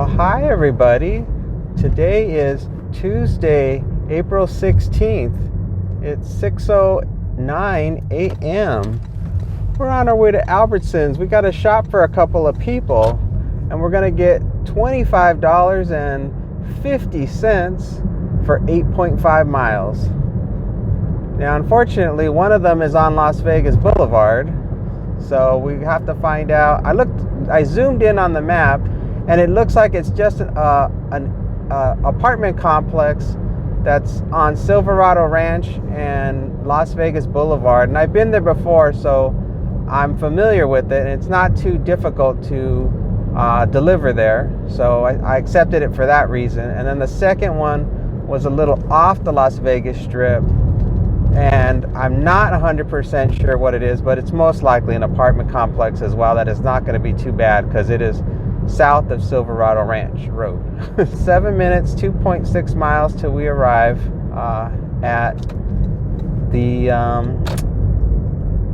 Well, hi everybody. Today is Tuesday, April 16th. It's 6:09 a.m. We're on our way to Albertsons. We got to shop for a couple of people, and we're going to get $25.50 for 8.5 miles. Now, unfortunately, one of them is on Las Vegas Boulevard, so we have to find out. I zoomed in on the map, and it looks like it's just an apartment complex that's on Silverado Ranch and Las Vegas Boulevard. And I've been there before, so I'm familiar with it, and it's not too difficult to deliver there. So I accepted it for that reason. And then the second one was a little off the Las Vegas Strip, and I'm not 100% sure what it is, but it's most likely an apartment complex as well. That is not going to be too bad because it is south of Silverado Ranch Road. 7 minutes, 2.6 miles till we arrive at the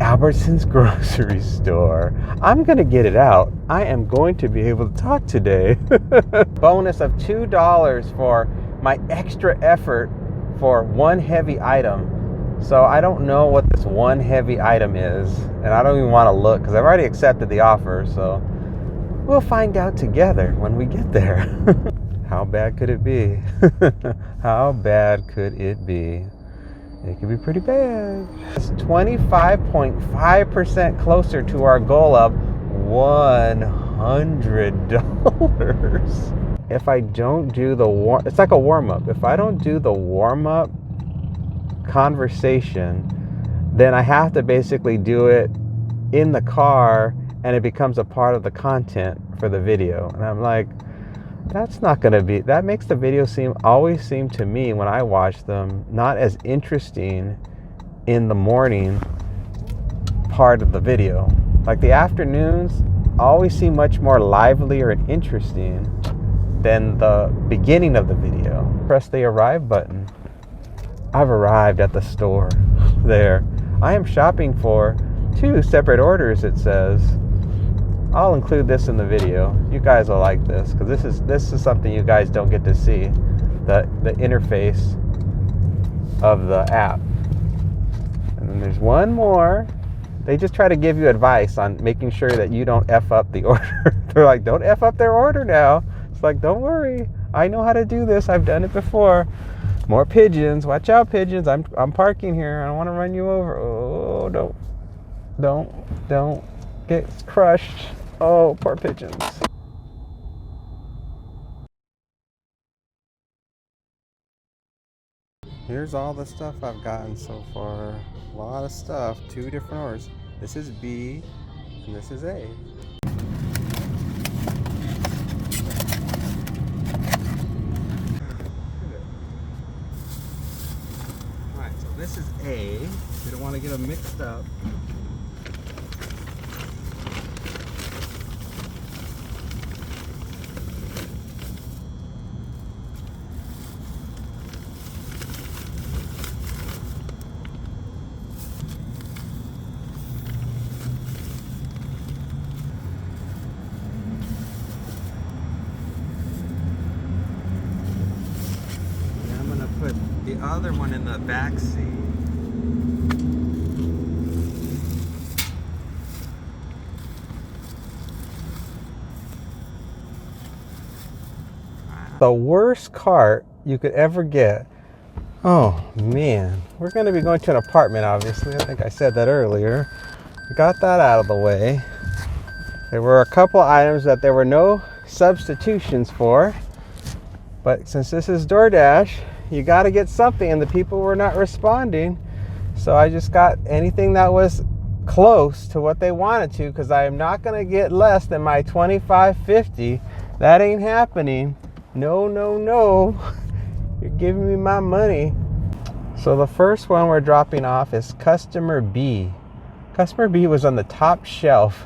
Albertsons grocery store. I'm going to get it out. I am going to be able to talk today. Bonus of $2 for my extra effort for one heavy item. So I don't know what this one heavy item is, and I don't even want to look because I've already accepted the offer. So we'll find out together when we get there. How bad could it be? How bad could it be? It could be pretty bad. It's 25.5% closer to our goal of $100. If I don't do the it's like a warm-up. If I don't do the warm-up conversation, then I have to basically do it in the car, and it becomes a part of the content for the video. And I'm like, that's not going to be, that makes the video always seem to me when I watch them not as interesting in the morning part of the video. Like the afternoons always seem much more livelier and interesting than the beginning of the video. Press the arrive button. I've arrived at the store there. I am shopping for 2 separate orders, it says. I'll include this in the video. You guys will like this because this is something you guys don't get to see. The interface of the app. And then there's one more. They just try to give you advice on making sure that you don't F up the order. They're like, don't F up their order now. It's like, don't worry. I know how to do this. I've done it before. More pigeons. Watch out, pigeons. I'm parking here. I don't want to run you over. Oh, don't get crushed. Oh, poor pigeons. Here's all the stuff I've gotten so far. A lot of stuff. 2 different orders. This is B and this is A. Alright, so this is A. We don't want to get them mixed up. Put the other one in the back seat. The worst cart you could ever get. Oh man, we're going to be going to an apartment, obviously. I think I said that earlier. We got that out of the way. There were a couple items that there were no substitutions for, but since this is DoorDash, you got to get something, and the people were not responding. So I just got anything that was close to what they wanted to, because I am not going to get less than my $25.50. That ain't happening. No. You're giving me my money. So the first one we're dropping off is customer B. Customer B was on the top shelf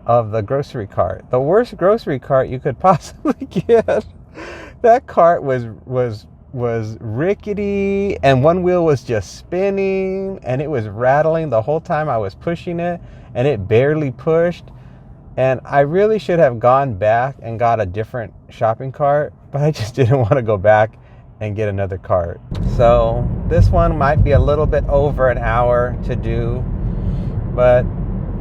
of the grocery cart. The worst grocery cart you could possibly get. That cart was rickety, and one wheel was just spinning, and it was rattling the whole time I was pushing it, and it barely pushed. And I really should have gone back and got a different shopping cart, but I just didn't want to go back and get another cart. So this one might be a little bit over an hour to do, but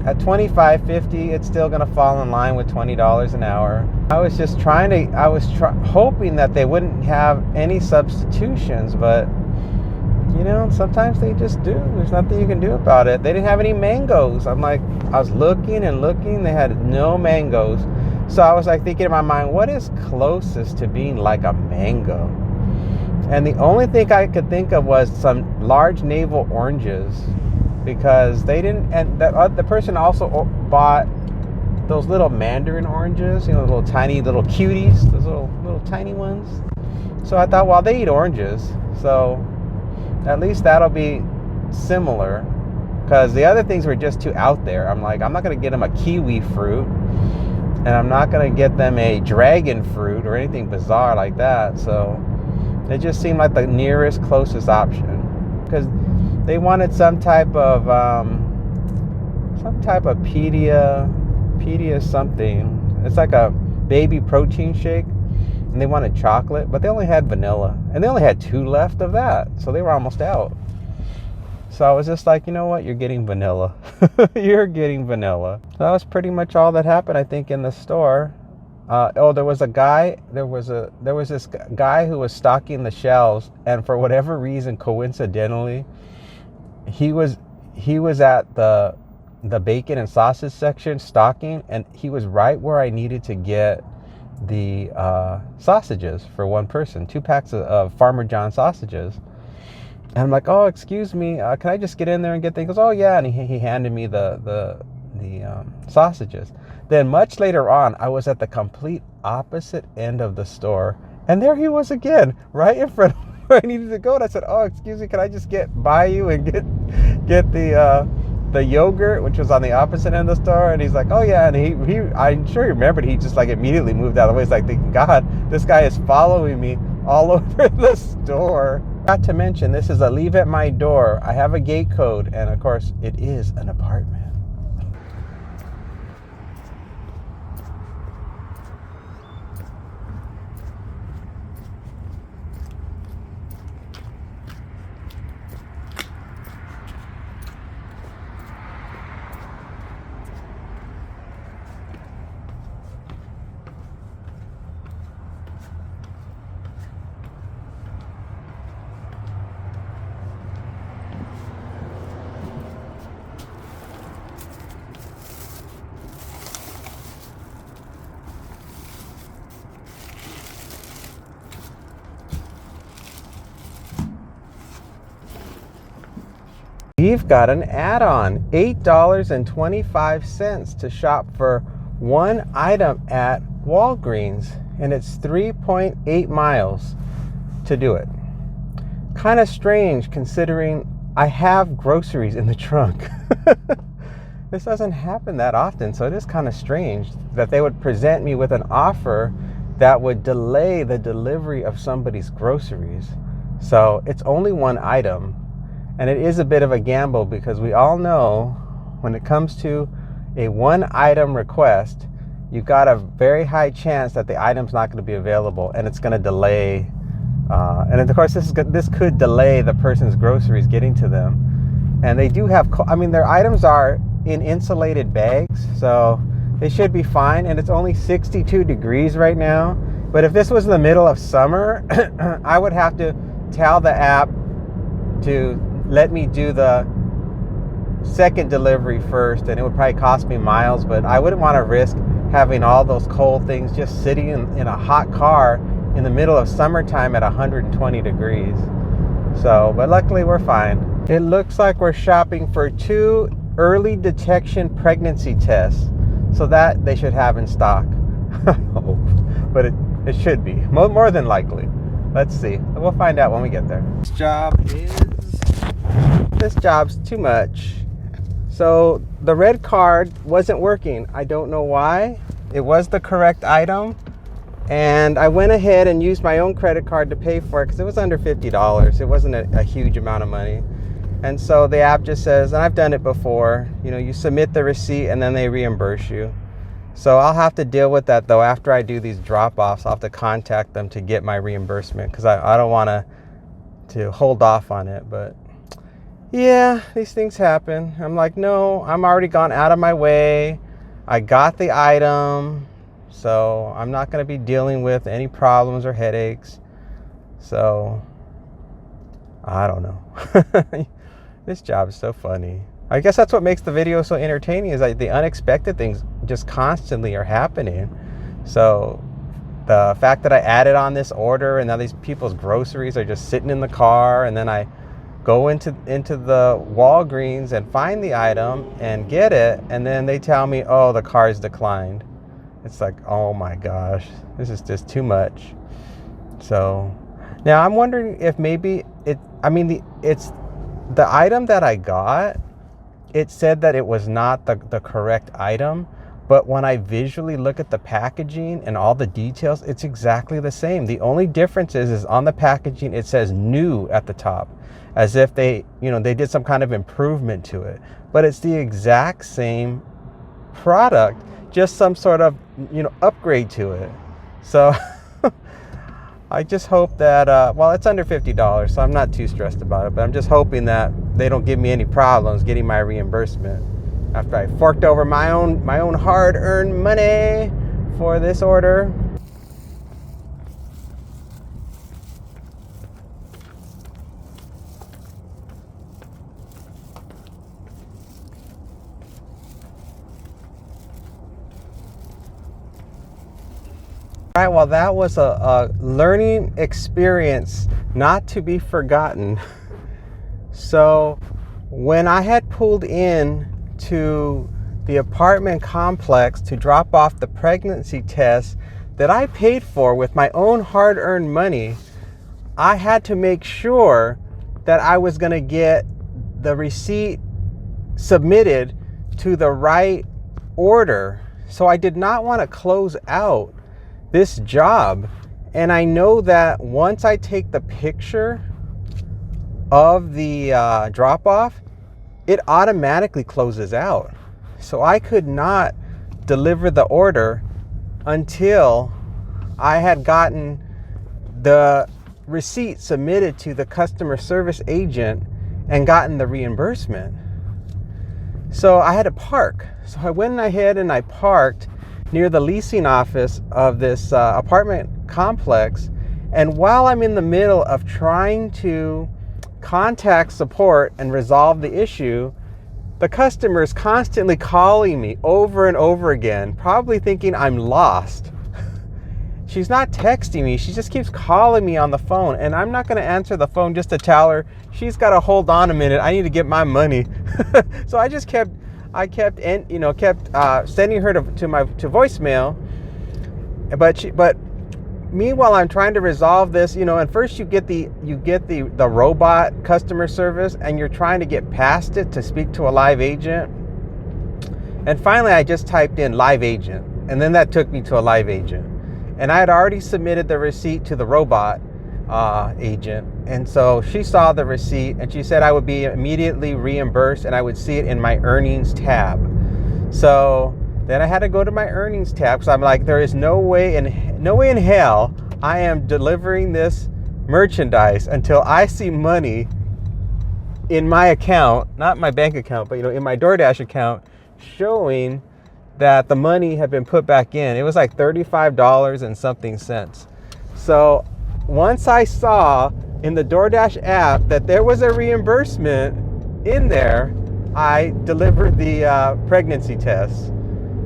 at $25.50, it's still gonna fall in line with $20 an hour. I was just hoping that they wouldn't have any substitutions, but you know, sometimes they just do. There's nothing you can do about it. They didn't have any mangoes. I was looking and looking, they had no mangoes. So I was like thinking in my mind, what is closest to being like a mango? And the only thing I could think of was some large navel oranges, because they didn't, and the person also bought those little mandarin oranges, you know, little tiny little cuties, those little tiny ones. So I thought, well, they eat oranges, so at least that'll be similar, because the other things were just too out there. I'm like, I'm not going to get them a kiwi fruit, and I'm not going to get them a dragon fruit or anything bizarre like that. So it just seemed like the nearest closest option, because they wanted some type of pedia something. It's like a baby protein shake, and they wanted chocolate, but they only had vanilla, and they only had 2 left of that, so they were almost out. So I was just like, you know what, you're getting vanilla. You're getting vanilla. So that was pretty much all that happened, I think, in the store. There was this guy who was stocking the shelves, and for whatever reason, coincidentally, he was at the bacon and sausage section stocking, and he was right where I needed to get the sausages for one person, 2 packs of Farmer John sausages. And I'm like, oh, excuse me, can I just get in there and get things? He goes, oh yeah, and he handed me the sausages. Then much later on, I was at the complete opposite end of the store, and there he was again, right in front of where I needed to go. And I said, oh, excuse me, can I just get by you and get the yogurt, which was on the opposite end of the store? And he's like, oh yeah. And he I'm sure he remembered. He just like immediately moved out of the way. It's like, thinking, God, this guy is following me all over the store. Not to mention, this is a leave at my door. I have a gate code, and of course it is an apartment. We've got an add-on, $8.25 to shop for one item at Walgreens, and it's 3.8 miles to do it. Kind of strange considering I have groceries in the trunk. This doesn't happen that often, so it is kind of strange that they would present me with an offer that would delay the delivery of somebody's groceries. So it's only one item. And it is a bit of a gamble, because we all know when it comes to a one item request, you've got a very high chance that the item's not going to be available, and it's going to delay. And of course, this could delay the person's groceries getting to them. And they do have, their items are in insulated bags, so they should be fine. And it's only 62 degrees right now. But if this was in the middle of summer, I would have to tell the app to let me do the second delivery first, and it would probably cost me miles, but I wouldn't want to risk having all those cold things just sitting in a hot car in the middle of summertime at 120 degrees. So, but luckily we're fine. It looks like we're shopping for 2 early detection pregnancy tests, so that they should have in stock. I hope, but it should be, more than likely. Let's see. We'll find out when we get there. This job's too much. So the red card wasn't working. I don't know why. It was the correct item, and I went ahead and used my own credit card to pay for it, because it was under $50. It wasn't a huge amount of money. And so the app just says, and I've done it before, you submit the receipt and then they reimburse you. So I'll have to deal with that though. After I do these drop-offs, I'll have to contact them to get my reimbursement, because I don't want to hold off on it. But yeah, these things happen. I'm like, no, I'm already gone out of my way. I got the item, so I'm not going to be dealing with any problems or headaches. So I don't know. This job is so funny. I guess that's what makes the video so entertaining, is like the unexpected things just constantly are happening. So the fact that I added on this order and now these people's groceries are just sitting in the car, and then I go into the Walgreens and find the item and get it, and then they tell me, oh, the car's declined. It's like, oh my gosh, this is just too much. So now I'm wondering if maybe it's the item that I got, it said that it was not the correct item, but when I visually look at the packaging and all the details, it's exactly the same. The only difference is on the packaging it says new at the top, as if they did some kind of improvement to it, but it's the exact same product, just some sort of upgrade to it. So I just hope that well, it's under $50, so I'm not too stressed about it, but I'm just hoping that they don't give me any problems getting my reimbursement after I forked over my own hard-earned money for this order. All right, well, that was a learning experience not to be forgotten. So when I had pulled in to the apartment complex to drop off the pregnancy test that I paid for with my own hard-earned money, I had to make sure that I was going to get the receipt submitted to the right order. So I did not want to close out this job. And I know that once I take the picture of the drop-off, it automatically closes out. So I could not deliver the order until I had gotten the receipt submitted to the customer service agent and gotten the reimbursement. So I had to park. So I went ahead and I parked near the leasing office of this apartment complex. And while I'm in the middle of trying to contact support and resolve the issue, the customer is constantly calling me over and over again, probably thinking I'm lost. She's not texting me, she just keeps calling me on the phone, and I'm not going to answer the phone just to tell her she's got to hold on a minute, I need to get my money. So I just kept sending her to voicemail. But meanwhile, I'm trying to resolve this, and first you get the robot customer service, and you're trying to get past it to speak to a live agent. And finally, I just typed in live agent, and then that took me to a live agent. And I had already submitted the receipt to the robot agent. And so she saw the receipt, and she said I would be immediately reimbursed, and I would see it in my earnings tab. So then I had to go to my earnings tab, because I'm like, there is no way in hell I am delivering this merchandise until I see money in my account, not my bank account, but in my DoorDash account, showing that the money had been put back in. It was like $35 and something cents. So once I saw in the DoorDash app that there was a reimbursement in there, I delivered the pregnancy test.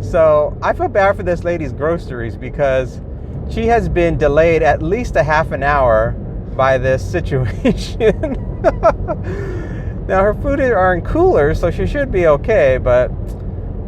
So I feel bad for this lady's groceries, because she has been delayed at least a half an hour by this situation. Now her food are in coolers, so she should be okay, but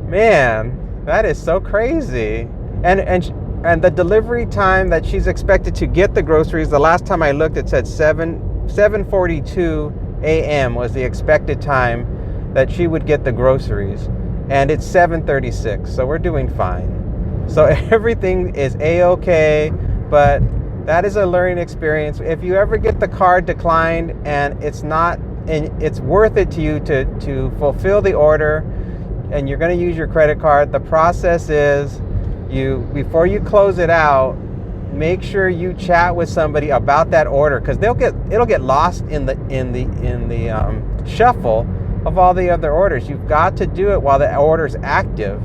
man, that is so crazy. And the delivery time that she's expected to get the groceries, the last time I looked, it said 7:42 a.m. was the expected time that she would get the groceries. And it's 7:36, so we're doing fine. So everything is a-okay, but that is a learning experience. If you ever get the card declined and it's worth it to you to fulfill the order, and you're going to use your credit card, the process is before you close it out, make sure you chat with somebody about that order, because it'll get lost in the shuffle of all the other orders. You've got to do it while the order's active.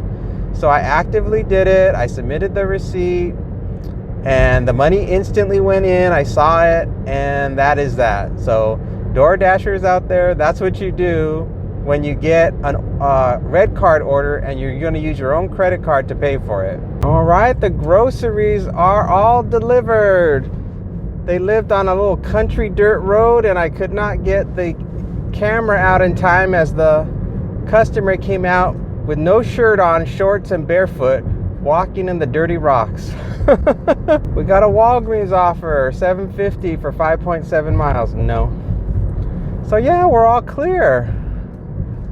So I actively did it. I submitted the receipt, and the money instantly went in. I saw it, and that is that. So DoorDashers out there, that's what you do when you get a red card order and you're going to use your own credit card to pay for it. All right, the groceries are all delivered. They lived on a little country dirt road, and I could not get the camera out in time as the customer came out with no shirt on, shorts and barefoot, walking in the dirty rocks. We got a Walgreens offer, $7.50 for 5.7 miles. No. So yeah, we're all clear.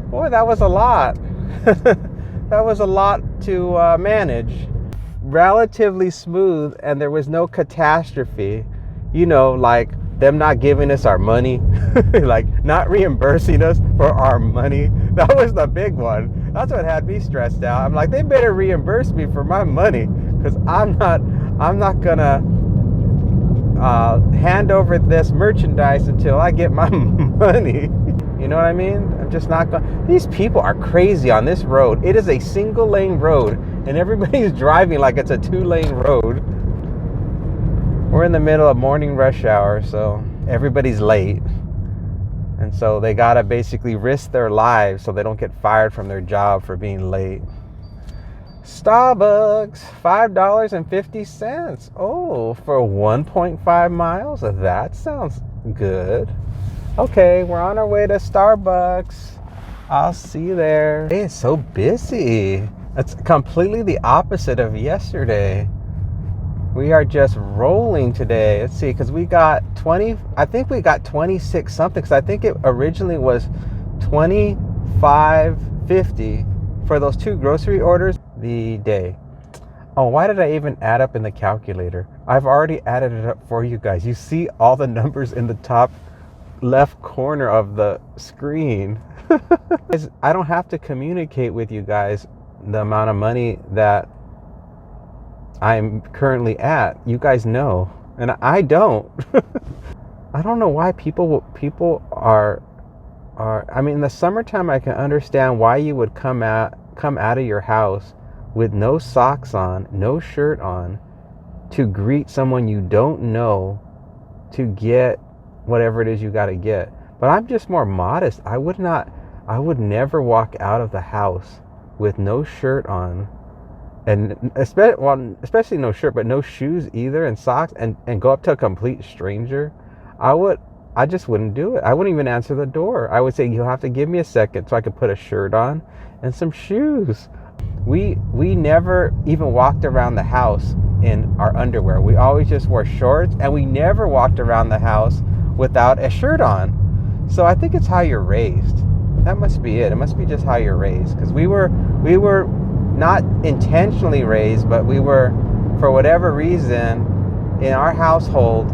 Boy, that was a lot. That was a lot to manage. Relatively smooth, and there was no catastrophe. You know, like them not giving us our money, like not reimbursing us for our money. That was the big one. That's what had me stressed out. I'm like, they better reimburse me for my money, because I'm not gonna hand over this merchandise until I get my money. You know what I mean? I'm just not going. These people are crazy on this road. It is a single lane road, and everybody's driving like it's a 2-lane road. We're in the middle of morning rush hour, so everybody's late. And so they gotta basically risk their lives so they don't get fired from their job for being late. Starbucks, $5.50. Oh, for 1.5 miles? That sounds good. Okay, we're on our way to Starbucks. I'll see you there. Hey, it's so busy. It's completely the opposite of yesterday. We are just rolling today. Let's see, because we got 20, I think we got 26 something, because I think it originally was $25.50 for those 2 grocery orders the day. Oh, why did I even add up in the calculator? I've already added it up for you guys. You see all the numbers in the top left corner of the screen. I don't have to communicate with you guys the amount of money that I'm currently at. You guys know, and I don't. I don't know why people are. I mean, in the summertime, I can understand why you would come out of your house with no socks on, no shirt on, to greet someone you don't know, to get whatever it is you got to get. But I'm just more modest. I would never walk out of the house with no shirt on, and especially no shirt, but no shoes either, and socks, and go up to a complete stranger. I just wouldn't do it. I wouldn't even answer the door. I would say, you'll have to give me a second so I could put a shirt on and some shoes. We never even walked around the house in our underwear. We always just wore shorts, and we never walked around the house without a shirt on. So I think it's how you're raised. That must be it. It must be just how you're raised, because we were not intentionally raised, but we were, for whatever reason, in our household,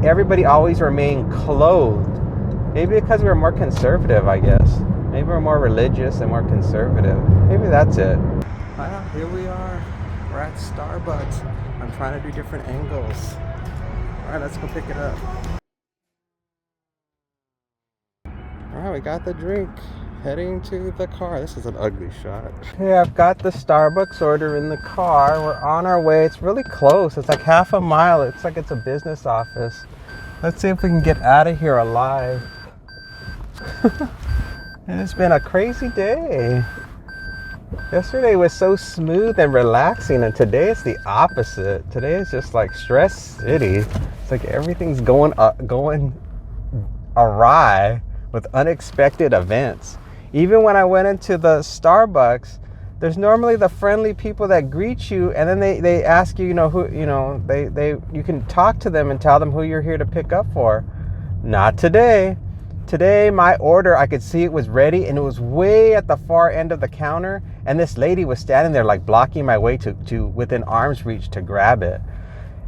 everybody always remained clothed. Maybe because we were more conservative, I guess. Maybe we're more religious and more conservative. Maybe that's it. Well, here we are. We're at Starbucks. I'm trying to do different angles. All right, let's go pick it up. All right, we got the drink. Heading to the car. This is an ugly shot. Okay, I've got the Starbucks order in the car. We're on our way. It's really close. It's like half a mile. It's like it's a business office. Let's see if we can get out of here alive. And it's been a crazy day. Yesterday was so smooth and relaxing, and today it's the opposite. Today is just like stress city. It's like everything's going awry with unexpected events. Even when I went into the Starbucks, there's normally the friendly people that greet you, and then they ask you, you can talk to them and tell them who you're here to pick up for. Not today. Today, my order, I could see it was ready, and it was way at the far end of the counter, and this lady was standing there like blocking my way to within arm's reach to grab it.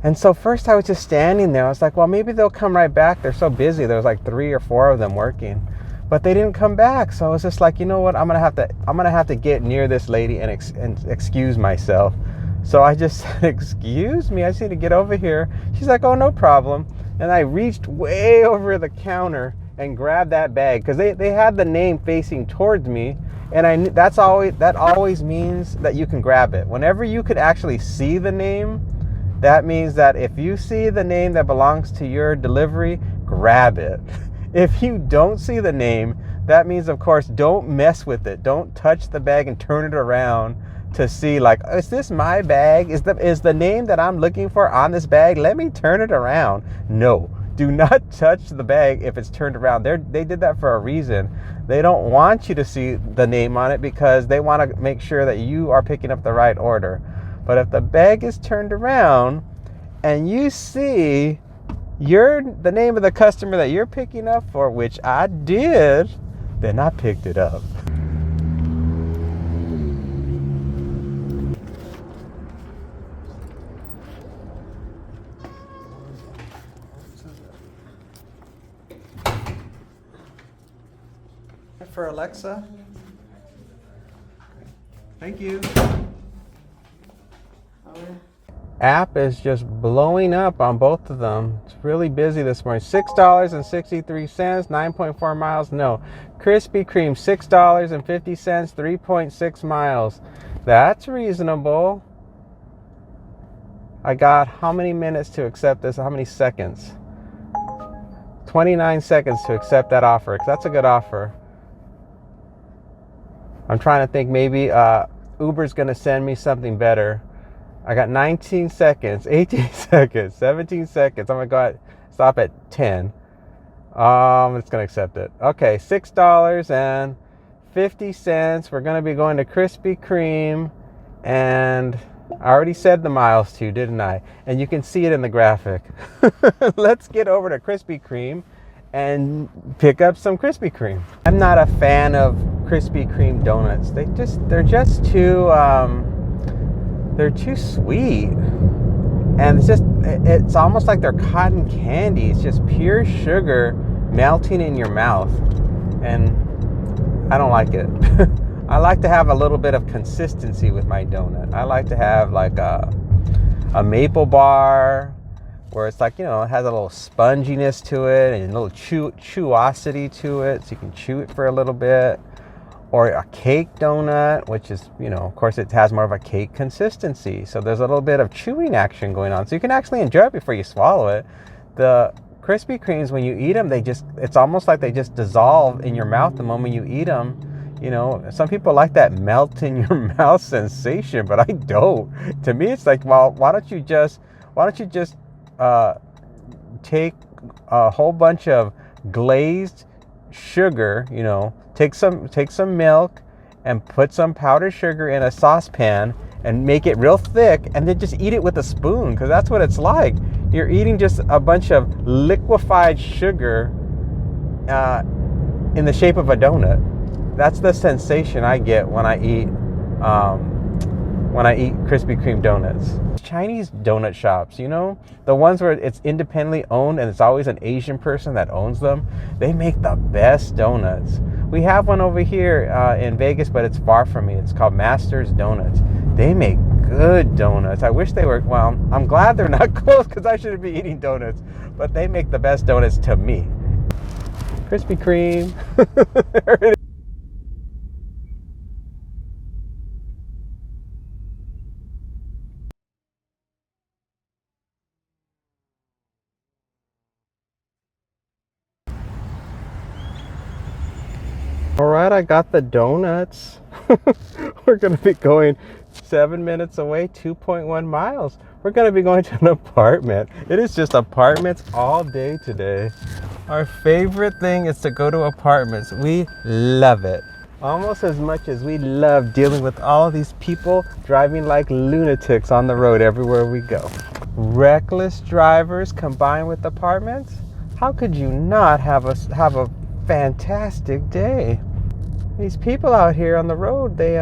And so first I was just standing there. I was like, well, maybe they'll come right back. They're so busy. There was like 3 or 4 of them working, but they didn't come back. So I was just like, you know what? I'm gonna have to get near this lady and excuse myself. So I just said, excuse me, I just need to get over here. She's like, oh, no problem. And I reached way over the counter and grabbed that bag because they had the name facing towards me. And that always means that you can grab it. Whenever you could actually see the name, that means that if you see the name that belongs to your delivery, grab it. If you don't see the name, that means, of course, don't mess with it. Don't touch the bag and turn it around to see, like, is this my bag? Is the name that I'm looking for on this bag? Let me turn it around. No, do not touch the bag if it's turned around. They did that for a reason. They don't want you to see the name on it because they want to make sure that you are picking up the right order. But if the bag is turned around and you see the name of the customer that you're picking up for, which I did, then I picked it up. For Alexa. Thank you. App is just blowing up on both of them. It's really busy this morning. $6.63, 9.4 miles. No. Krispy Kreme, $6.50, 3.6 miles. That's reasonable. I got how many minutes to accept this? How many seconds? 29 seconds to accept that offer, because that's a good offer. I'm trying to think, maybe Uber's going to send me something better. I got 19 seconds, 18 seconds, 17 seconds. I'm going to go ahead, stop at 10. I'm just going to accept it. Okay, $6.50. We're going to be going to Krispy Kreme. And I already said the miles to you, didn't I? And you can see it in the graphic. Let's get over to Krispy Kreme and pick up some Krispy Kreme. I'm not a fan of Krispy Kreme donuts. They're just too they're too sweet, and it's almost like they're cotton candy. It's just pure sugar melting in your mouth, and I don't like it. I like to have a little bit of consistency with my donut. I like to have like a maple bar, where it's like, it has a little sponginess to it and a little chewosity to it, so you can chew it for a little bit. Or a cake donut, which is, of course, it has more of a cake consistency. So there's a little bit of chewing action going on. So you can actually enjoy it before you swallow it. The Krispy Kremes, when you eat them, it's almost like they just dissolve in your mouth the moment you eat them. Some people like that melt in your mouth sensation, but I don't. To me, it's like, well, why don't you just take a whole bunch of glazed sugar, take some milk and put some powdered sugar in a saucepan and make it real thick, and then just eat it with a spoon, because that's what it's like. You're eating just a bunch of liquefied sugar in the shape of a donut. That's the sensation I get when I eat Krispy Kreme donuts. Chinese donut shops, the ones where it's independently owned and it's always an Asian person that owns them, they make the best donuts. We have one over here in Vegas, but it's far from me. It's called Master's Donuts. They make good donuts. I wish they were, well, I'm glad they're not close, because I shouldn't be eating donuts, but they make the best donuts to me. Krispy Kreme. All right, I got the donuts. We're going to be going 7 minutes away, 2.1 miles. We're going to be going to an apartment. It is just apartments all day today. Our favorite thing is to go to apartments. We love it. Almost as much as we love dealing with all of these people driving like lunatics on the road everywhere we go. Reckless drivers combined with apartments? How could you not have a fantastic day? These people out here on the road, they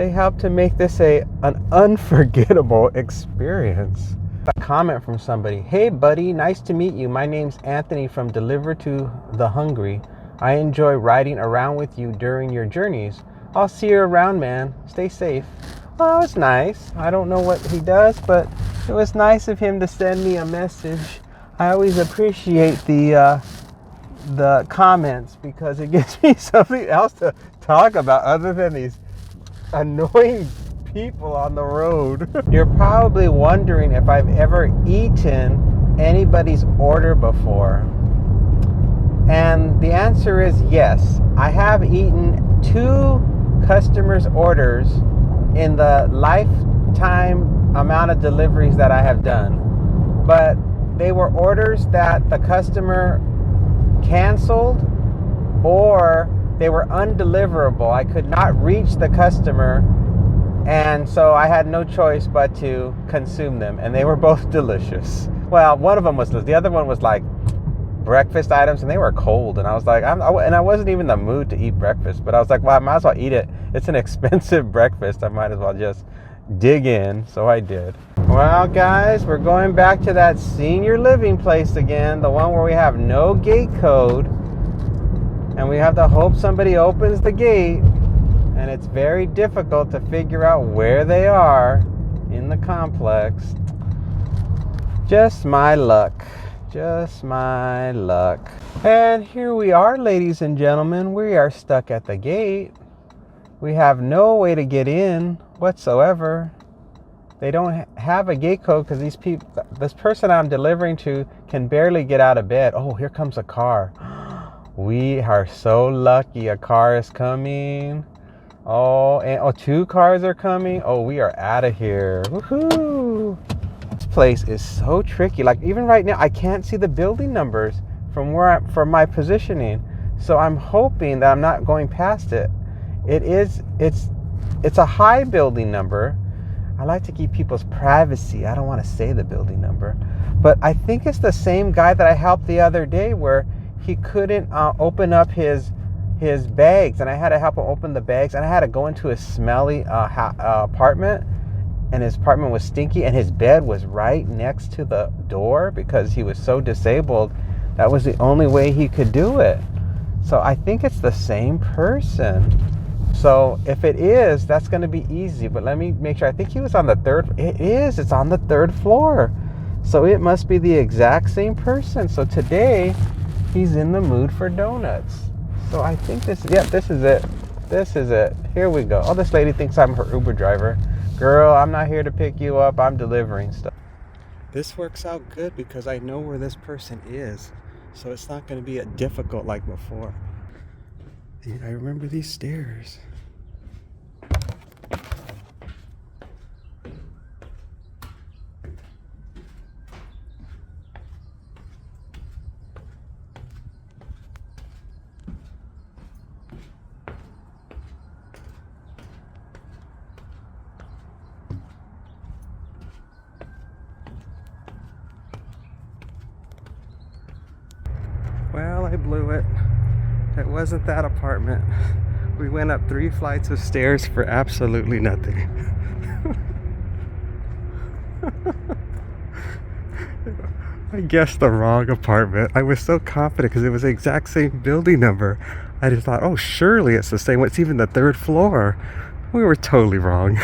help to make this an unforgettable experience. A comment from somebody: hey buddy, nice to meet you. My name's Anthony from Deliver to the Hungry. I enjoy riding around with you during your journeys. I'll see you around, man. Stay safe. Well, it was nice. I don't know what he does, but it was nice of him to send me a message. I always appreciate the comments because it gives me something else to talk about other than these annoying people on the road. You're probably wondering if I've ever eaten anybody's order before. And the answer is yes. I have eaten 2 customers' orders in the lifetime amount of deliveries that I have done. But they were orders that the customer canceled or they were undeliverable. I could not reach the customer, and so I had no choice but to consume them, and they were both delicious. Well, one of them was, the other one was like breakfast items, and they were cold, and I was like, and I wasn't even in the mood to eat breakfast, but I was like, well, I might as well eat it. It's an expensive breakfast. I might as well just dig in. So I did. Well, guys, we're going back to that senior living place again, the one where we have no gate code, and we have to hope somebody opens the gate, and it's very difficult to figure out where they are in the complex. Just my luck. Just my luck. And here we are, ladies and gentlemen. We are stuck at the gate. We have no way to get in whatsoever. They don't have a gate code because this person I'm delivering to can barely get out of bed. Oh, here comes a car. We are so lucky. A car is coming. Oh, and 2 cars are coming. Oh, we are out of here. Woohoo! This place is so tricky. Like, even right now, I can't see the building numbers from my positioning. So I'm hoping that I'm not going past it. It's a high building number. I like to keep people's privacy. I don't want to say the building number. But I think it's the same guy that I helped the other day where he couldn't open up his bags, and I had to help him open the bags, and I had to go into his smelly apartment, and his apartment was stinky, and his bed was right next to the door because he was so disabled. That was the only way he could do it. So I think it's the same person. So if it is, that's going to be easy. But let me make sure. I think he was on the 3rd. It is. It's on the 3rd floor. So it must be the exact same person. So today, he's in the mood for donuts. So I think this is it. This is it. Here we go. Oh, this lady thinks I'm her Uber driver. Girl, I'm not here to pick you up. I'm delivering stuff. This works out good because I know where this person is. So it's not going to be difficult like before. I remember these stairs. Well, I blew it. It wasn't that apartment. We went up 3 flights of stairs for absolutely nothing. I guessed the wrong apartment. I was so confident because it was the exact same building number. I just thought, oh, surely it's the same. It's even the 3rd floor. We were totally wrong.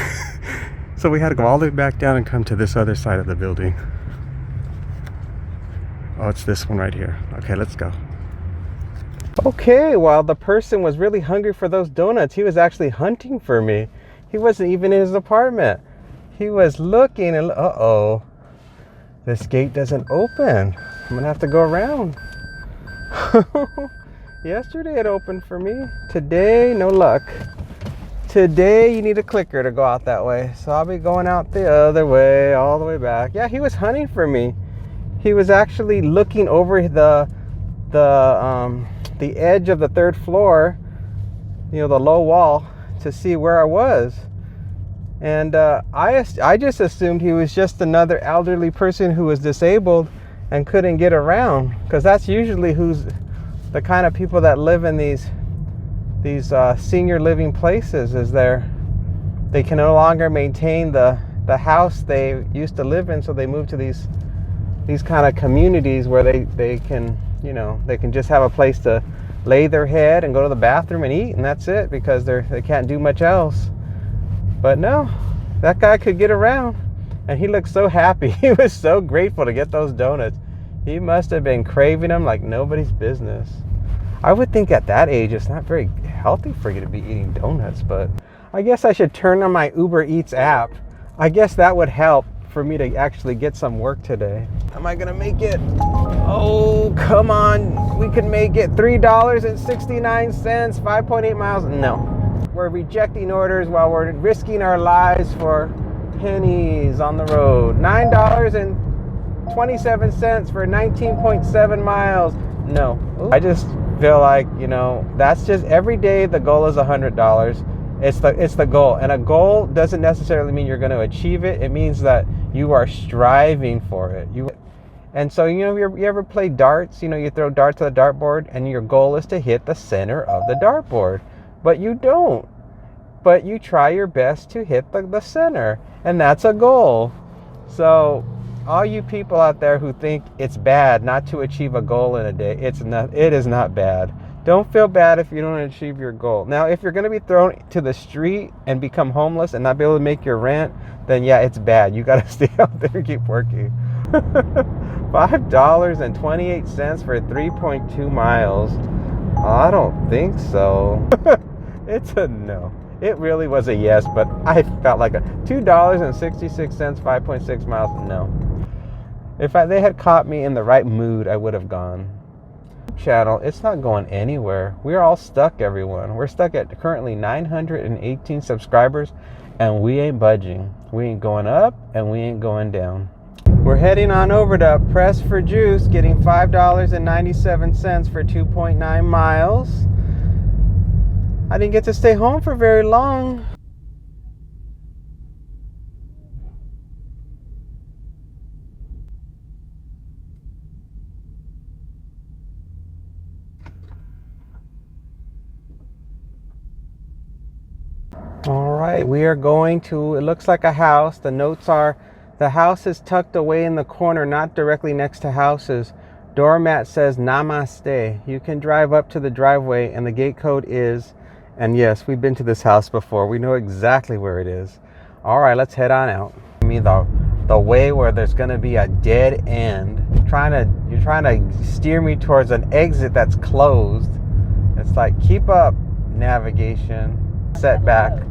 So we had to go all the way back down and come to this other side of the building. Oh, it's this one right here. Okay, let's go. Okay, well, the person was really hungry for those donuts. He was actually hunting for me. He wasn't even in his apartment. He was looking and, uh-oh. This gate doesn't open. I'm gonna have to go around. Yesterday it opened for me. Today, no luck. Today, you need a clicker to go out that way. So I'll be going out the other way, all the way back. Yeah, he was hunting for me. He was actually looking over the edge of the 3rd floor, you know, the low wall, to see where I was. And I just assumed he was just another elderly person who was disabled and couldn't get around, because that's usually who's the kind of people that live in these senior living places. Is they can no longer maintain the house they used to live in, so they move to these kind of communities where they can, you know, they can just have a place to lay their head and go to the bathroom and eat, and that's it, because they can't do much else. But no, that guy could get around. And he looked so happy. He was so grateful to get those donuts. He must have been craving them like nobody's business. I would think at that age it's not very healthy for you to be eating donuts, but I guess I should turn on my UberEats app. I guess that would help for me to actually get some work today. Am I gonna make it? Oh, come on. We can make it. $3.69, 5.8 miles. No. We're rejecting orders while we're risking our lives for pennies on the road. $9.27 for 19.7 miles. No. I just feel like, that's just every day the goal is $100. It's the goal. And a goal doesn't necessarily mean you're going to achieve it. It means that you are striving for it. And so, you ever play darts? You throw darts at the dartboard and your goal is to hit the center of the dartboard. But you don't. But you try your best to hit the center. And that's a goal. So all you people out there who think it's bad not to achieve a goal in a day, it is not bad. Don't feel bad if you don't achieve your goal. Now, if you're going to be thrown to the street and become homeless and not be able to make your rent, then yeah, it's bad. You got to stay out there and keep working. $5.28 for 3.2 miles. I don't think so. It's a no. It really was a yes, but I felt like a $2.66, 5.6 miles. No. If they had caught me in the right mood, I would have gone. Channel, it's not going anywhere. We're all stuck, everyone. We're stuck at currently 918 subscribers, and we ain't budging. We ain't going up, and we ain't going down. We're heading on over to Press for Juice, getting $5.97 for 2.9 miles. I didn't get to stay home for very long. All right, we are going to, it looks like a house. The notes are, the house is tucked away in the corner, not directly next to houses. Doormat says namaste. You can drive up to the driveway and the gate code is, and yes, we've been to this house before. We know exactly where it is. All right, let's head on out. I mean, the way where there's going to be a dead end. You're trying to steer me towards an exit that's closed. It's like, keep up, navigation. Setback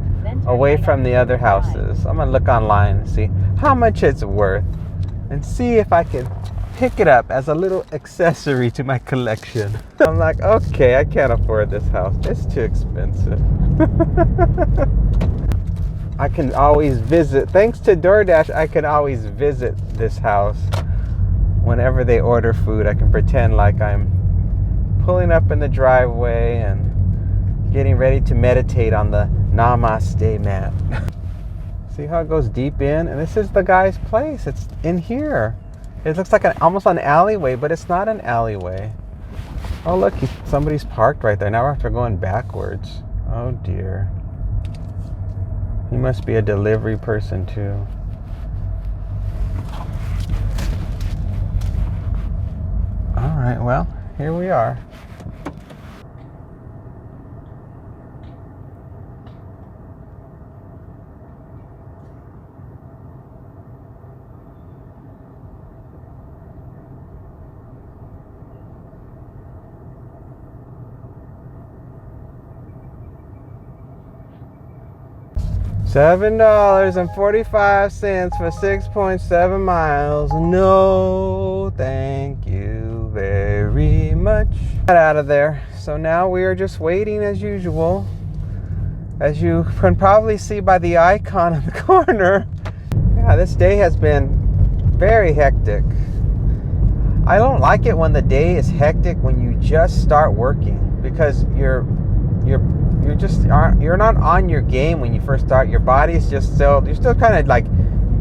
away from the other houses. I'm going to look online and see how much it's worth and see if I can pick it up as a little accessory to my collection. I'm like, okay, I can't afford this house. It's too expensive. I can always visit. Thanks to DoorDash, I can always visit this house. Whenever they order food, I can pretend like I'm pulling up in the driveway and getting ready to meditate on the namaste mat. See how it goes deep in? And this is the guy's place. It's in here. It looks like almost an alleyway, but it's not an alleyway. Oh, look, somebody's parked right there. Now we're after going backwards. Oh, dear. He must be a delivery person, too. All right, well, here we are. $7.45 for 6.7 miles. No, thank you very much. Got out of there. So now we are just waiting as usual. As you can probably see by the icon in the corner. Yeah, this day has been very hectic. I don't like it when the day is hectic when you just start working, because you're not on your game when you first start. Your body's just you're still kind of like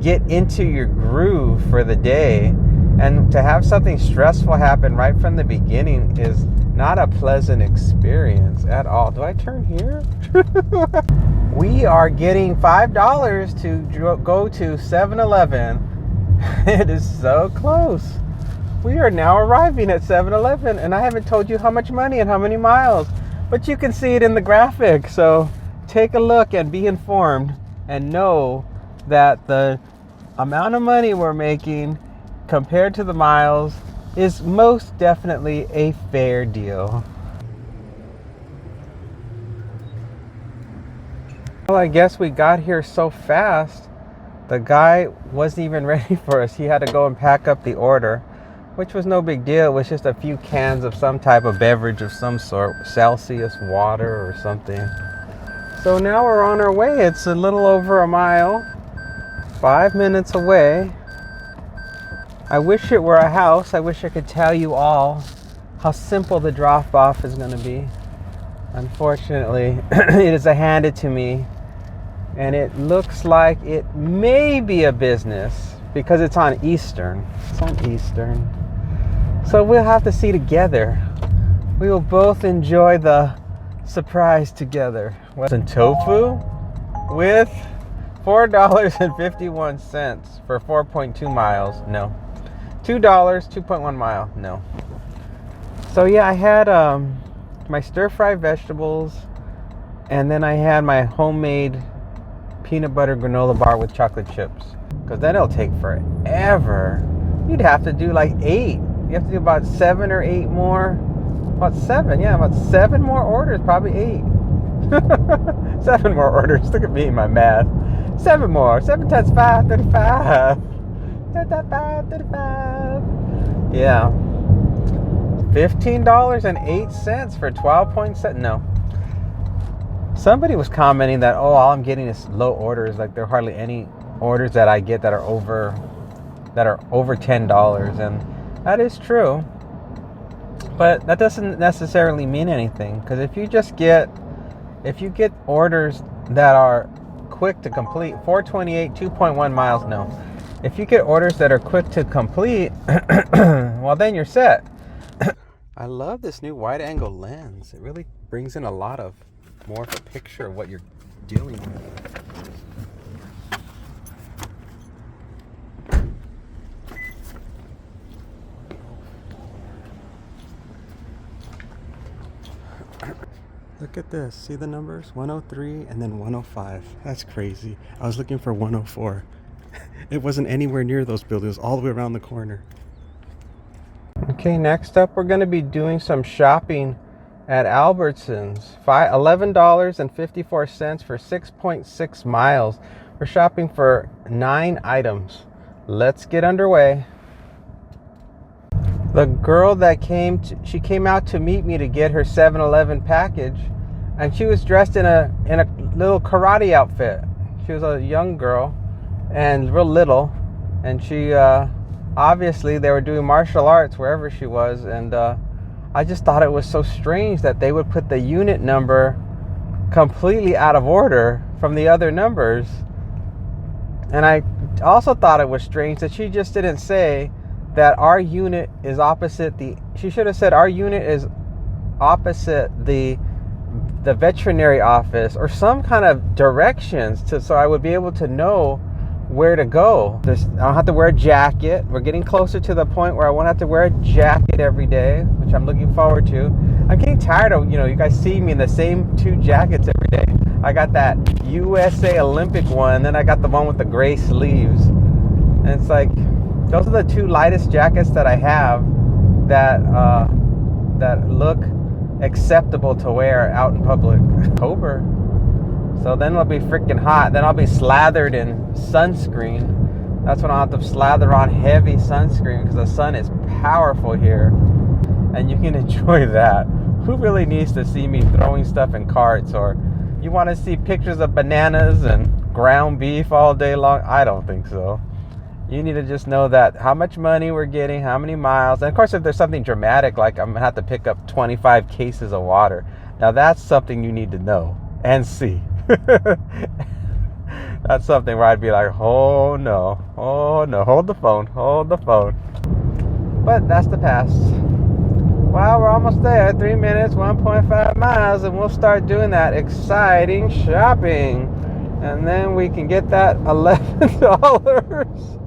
get into your groove for the day, and to have something stressful happen right from the beginning is not a pleasant experience at all. Do I turn here? We are getting $5 to go to 7-Eleven. It is so close. We are now arriving at 7-Eleven, and I haven't told you how much money and how many miles. But you can see it in the graphic, so take a look and be informed and know that the amount of money we're making compared to the miles is most definitely a fair deal. Well, I guess we got here so fast, the guy wasn't even ready for us. He had to go and pack up the order, which was no big deal. It was just a few cans of some type of beverage of some sort, Celsius water or something. So now we're on our way. It's a little over a mile, 5 minutes away. I wish it were a house. I wish I could tell you all how simple the drop off is going to be. Unfortunately, it is handed to me, and it looks like it may be a business because it's on Eastern. It's on Eastern. So we'll have to see together. We will both enjoy the surprise together. Some tofu with $4.51 for 4.2 miles. No. $2, 2.1 mile. No. So yeah, I had my stir-fried vegetables, and then I had my homemade peanut butter granola bar with chocolate chips, because then it'll take forever. You'd have to do like 8. You have to do about 7 or 8 more. About 7, yeah, about 7 more orders, probably 8. 7 more orders. Look at me and my math. 7 more. 7 times 5, 35. 35. Yeah. $15.08 for 12.7. No. Somebody was commenting that, oh, all I'm getting is low orders. Like there are hardly any orders that I get that are over $10, and that is true. But that doesn't necessarily mean anything, because if you get orders that are quick to complete, 428, 2.1 miles, no. If you get orders that are quick to complete, well, then you're set. I love this new wide angle lens. It really brings in a lot of more of a picture of what you're dealing with. Look at this. See the numbers? 103 and then 105. That's crazy. I was looking for 104. It wasn't anywhere near those buildings. All the way around the corner. Okay, next up we're going to be doing some shopping at Albertsons. $11.54 for 6.6 miles. We're shopping for 9 items. Let's get underway. The girl that she came out to meet me to get her 7-Eleven package, and she was dressed in a little karate outfit. She was a young girl and real little, and she obviously they were doing martial arts wherever she was, and I just thought it was so strange that they would put the unit number completely out of order from the other numbers. And I also thought it was strange that she just didn't say that our unit is opposite she should have said our unit is opposite the veterinary office, or some kind of directions so I would be able to know where to go. I don't have to wear a jacket. We're getting closer to the point where I won't have to wear a jacket every day, which I'm looking forward to. I'm getting tired of, you guys see me in the same 2 jackets every day. I got that USA Olympic one, then I got the one with the gray sleeves. And it's like, those are the 2 lightest jackets that I have that look acceptable to wear out in public. October. So then it'll be freaking hot. Then I'll be slathered in sunscreen. That's when I'll have to slather on heavy sunscreen, because the sun is powerful here. And you can enjoy that. Who really needs to see me throwing stuff in carts? Or you want to see pictures of bananas and ground beef all day long? I don't think so. You need to just know that how much money we're getting, how many miles. And of course, if there's something dramatic, like I'm going to have to pick up 25 cases of water. Now that's something you need to know and see. That's something where I'd be like, oh no, hold the phone. But that's the past. Well, we're almost there. 3 minutes, 1.5 miles, and we'll start doing that exciting shopping, and then we can get that $11.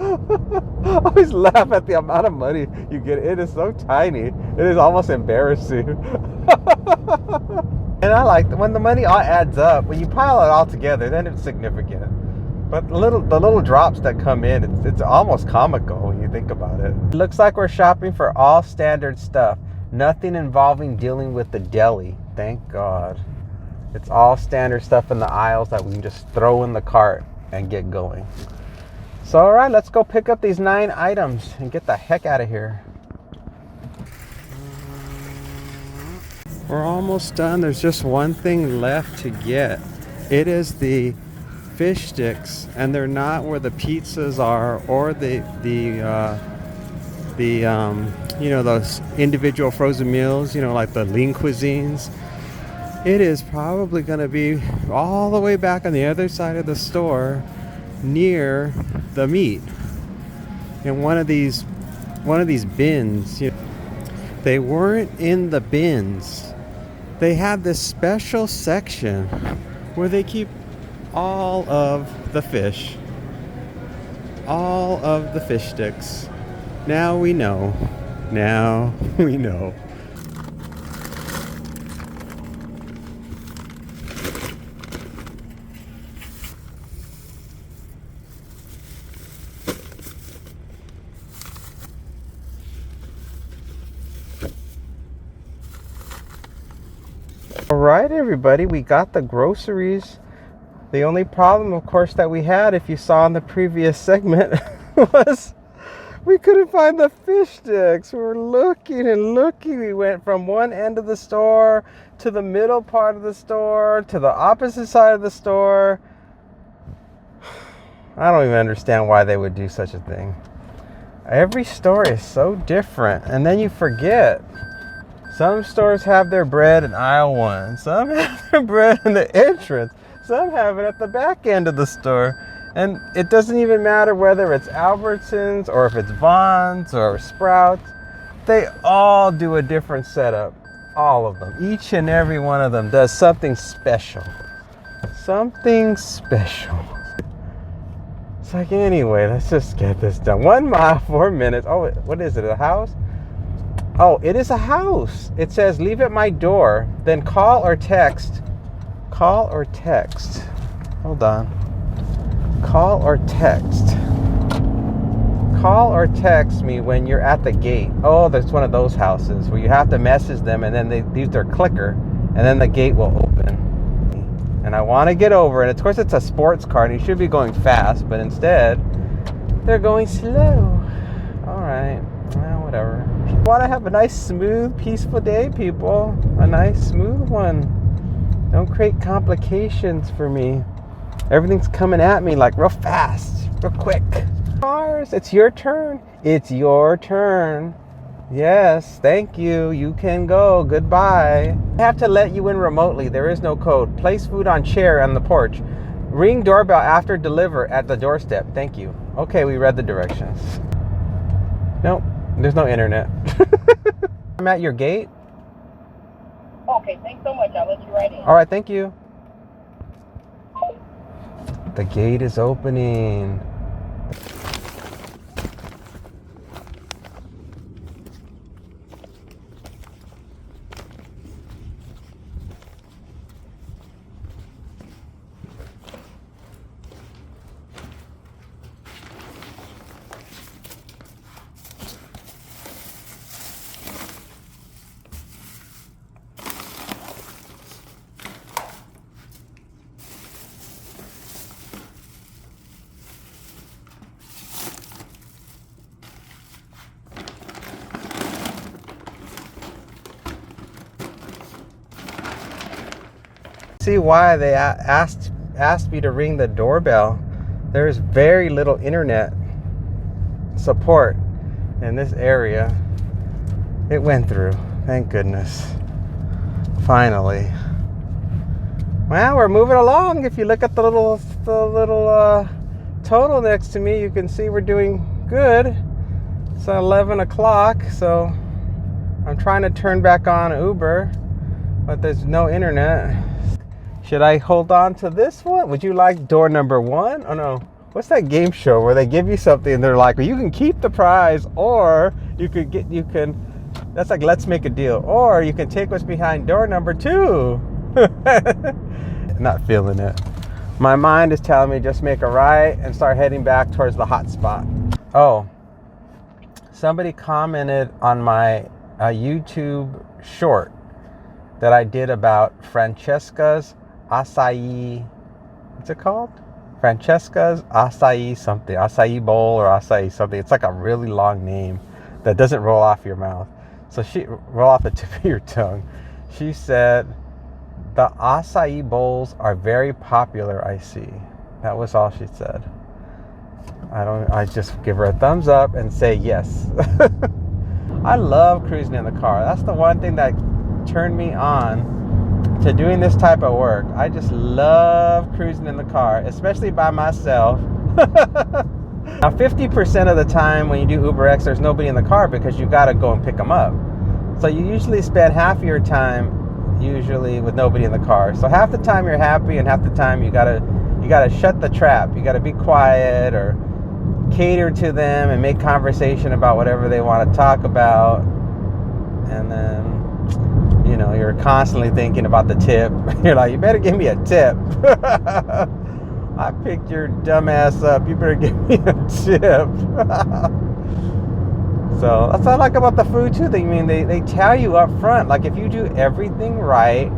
I always laugh at the amount of money you get. It is so tiny. It is almost embarrassing. And I like when the money all adds up. When you pile it all together, then it's significant. But the little drops that come in, it's almost comical when you think about it. It looks like we're shopping for all standard stuff. Nothing involving dealing with the deli. Thank God. It's all standard stuff in the aisles that we can just throw in the cart and get going. So, all right, let's go pick up these 9 items and get the heck out of here. We're almost done. There's just one thing left to get. It is the fish sticks, and they're not where the pizzas are or the you know, those individual frozen meals, you know, like the lean cuisines. It is probably going to be all the way back on the other side of the store near the meat in one of these bins. You know, they weren't in the bins. They have this special section where they keep all of the fish, all of the fish sticks. Now we know. Now we know. All right, everybody, we got the groceries. The only problem, of course, that we had, if you saw in the previous segment, was we couldn't find the fish sticks. We were looking and looking. We went from one end of the store to the middle part of the store to the opposite side of the store. I don't even understand why they would do such a thing. Every store is so different, and then you forget. Some stores have their bread in aisle 1. Some have their bread in the entrance. Some have it at the back end of the store. And it doesn't even matter whether it's Albertsons or if it's Vons or Sprouts. They all do a different setup. All of them. Each and every one of them does something special. Something special. It's like, anyway, let's just get this done. 1 mile, 4 minutes. Oh, what is it, a house? Oh, it is a house. It says, leave at my door, then call or text. Call or text. Hold on. Call or text. Call or text me when you're at the gate. Oh, there's one of those houses where you have to message them and then they use their clicker and then the gate will open. And I want to get over it. Of course, it's a sports car and you should be going fast, but instead, they're going slow. All right. Well, whatever. Want to have a nice, smooth, peaceful day, people. A nice, smooth one. Don't create complications for me. Everything's coming at me like real fast, real quick. Cars, it's your turn. It's your turn. Yes, thank you. You can go. Goodbye. I have to let you in remotely. There is no code. Place food on chair on the porch. Ring doorbell after deliver at the doorstep. Thank you. Okay, we read the directions. Nope, there's no internet. I'm at your gate. Okay, thanks so much. I'll let you right in. All right, thank you. The gate is opening. See why they asked me to ring the doorbell. There's very little internet support in this area. It went through, thank goodness. Finally. Well, we're moving along. If you look at the little total next to me, you can see we're doing good. It's 11 o'clock, so I'm trying to turn back on Uber, but there's no internet. Should I hold on to this one? Would you like door number 1? Oh no, what's that game show where they give you something and they're like, well, you can keep the prize, or that's like, let's make a deal, or you can take what's behind door number 2. Not feeling it. My mind is telling me just make a right and start heading back towards the hot spot. Oh, somebody commented on my YouTube short that I did about Francesca's acai. What's it called? Francesca's acai something. Acai bowl or acai something. It's like a really long name that doesn't roll off your mouth. So roll off the tip of your tongue. She said, the acai bowls are very popular, I see. That was all she said. I just give her a thumbs up and say yes. I love cruising in the car. That's the one thing that turned me on to doing this type of work. I just love cruising in the car, especially by myself. Now, 50% of the time when you do UberX, there's nobody in the car because you got to go and pick them up. So you usually spend half your time usually with nobody in the car. So half the time you're happy and half the time you gotta shut the trap. You gotta be quiet or cater to them and make conversation about whatever they want to talk about. And then, you know, you're constantly thinking about the tip. You're like, you better give me a tip. I picked your dumb ass up. You better give me a tip. So that's what I like about the food too. I mean, they tell you up front, like if you do everything right,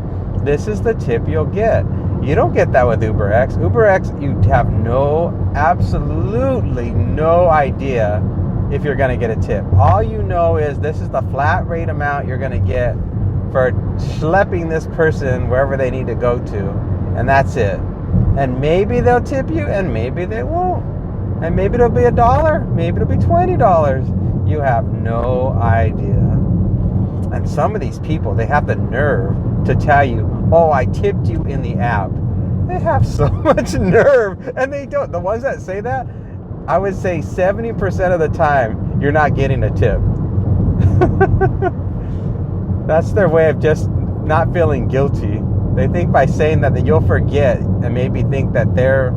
this is the tip you'll get. You don't get that with UberX. UberX, you have absolutely no idea if you're going to get a tip. All you know is this is the flat rate amount you're going to get for schlepping this person wherever they need to go to. And that's it. And maybe they'll tip you and maybe they won't. And maybe it'll be $1, maybe it'll be $20. You have no idea. And some of these people, they have the nerve to tell you, oh, I tipped you in the app. They have so much nerve, and they don't. The ones that say that, I would say 70% of the time, you're not getting a tip. That's their way of just not feeling guilty. They think by saying that you'll forget and maybe think that you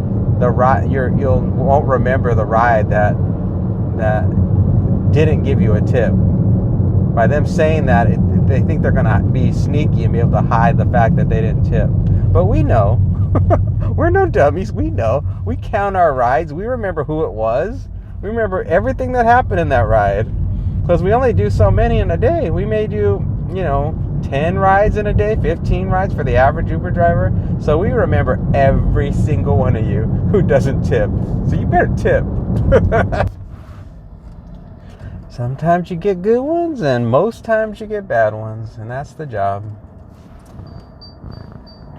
won't remember the ride that didn't give you a tip. By them saying that, they think they're going to be sneaky and be able to hide the fact that they didn't tip. But we know. We're no dummies. We know. We count our rides. We remember who it was. We remember everything that happened in that ride. Because we only do so many in a day. We may do, 10 rides in a day, 15 rides for the average Uber driver. So we remember every single one of you who doesn't tip. So you better tip. Sometimes you get good ones, and most times you get bad ones, and that's the job.